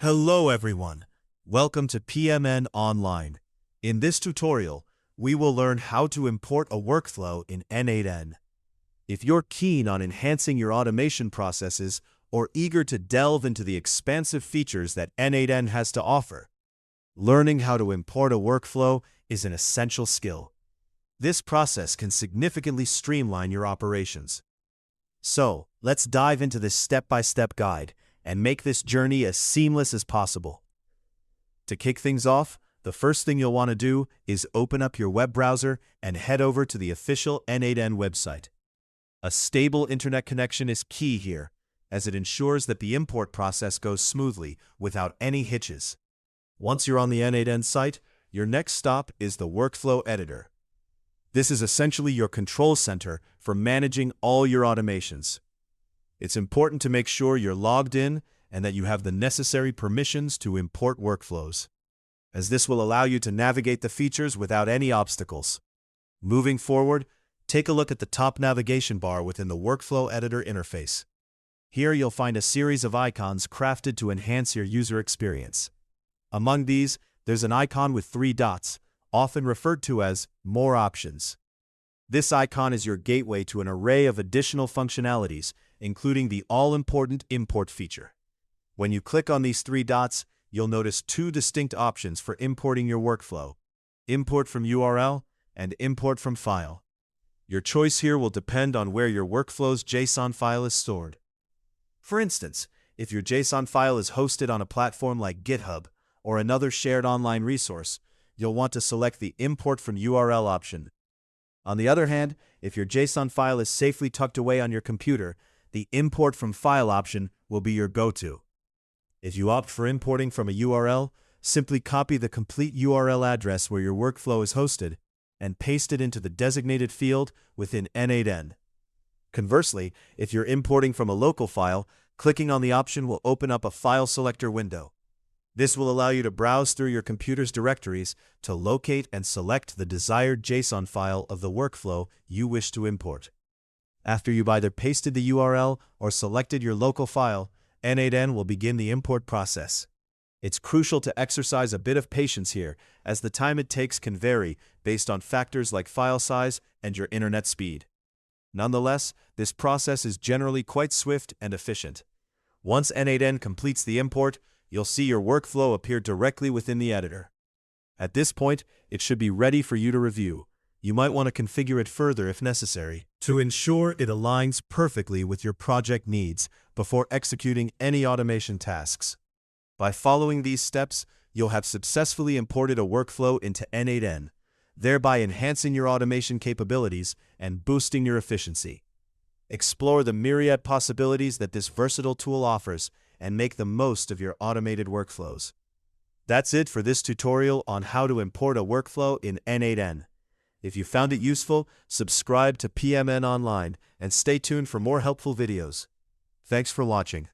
Hello everyone, welcome to PMN Online. In this tutorial, we will learn how to import a workflow in n8n. If you're keen on enhancing your automation processes or eager to delve into the expansive features that n8n has to offer, learning how to import a workflow is an essential skill. This process can significantly streamline your operations. So, let's dive into this step-by-step guide and make this journey as seamless as possible. To kick things off, the first thing you'll want to do is open up your web browser and head over to the official n8n website. A stable internet connection is key here, as it ensures that the import process goes smoothly without any hitches. Once you're on the n8n site, your next stop is the Workflow Editor. This is essentially your control center for managing all your automations. It's important to make sure you're logged in and that you have the necessary permissions to import workflows, as this will allow you to navigate the features without any obstacles. Moving forward, take a look at the top navigation bar within the Workflow Editor interface. Here you'll find a series of icons crafted to enhance your user experience. Among these, there's an icon with 3 dots, often referred to as More Options. This icon is your gateway to an array of additional functionalities, including the all-important import feature. When you click on these 3 dots, you'll notice 2 distinct options for importing your workflow: import from URL and import from file. Your choice here will depend on where your workflow's JSON file is stored. For instance, if your JSON file is hosted on a platform like GitHub or another shared online resource, you'll want to select the Import from URL option. On the other hand, if your JSON file is safely tucked away on your computer, the Import from File option will be your go-to. If you opt for importing from a URL, simply copy the complete URL address where your workflow is hosted and paste it into the designated field within n8n. Conversely, if you're importing from a local file, clicking on the option will open up a file selector window. This will allow you to browse through your computer's directories to locate and select the desired JSON file of the workflow you wish to import. After you've either pasted the URL or selected your local file, n8n will begin the import process. It's crucial to exercise a bit of patience here, as the time it takes can vary based on factors like file size and your internet speed. Nonetheless, this process is generally quite swift and efficient. Once n8n completes the import, you'll see your workflow appear directly within the editor. At this point, it should be ready for you to review. You might want to configure it further if necessary to ensure it aligns perfectly with your project needs before executing any automation tasks. By following these steps, you'll have successfully imported a workflow into n8n, thereby enhancing your automation capabilities and boosting your efficiency. Explore the myriad possibilities that this versatile tool offers and make the most of your automated workflows. That's it for this tutorial on how to import a workflow in n8n. If you found it useful, subscribe to PMN Online and stay tuned for more helpful videos. Thanks for watching.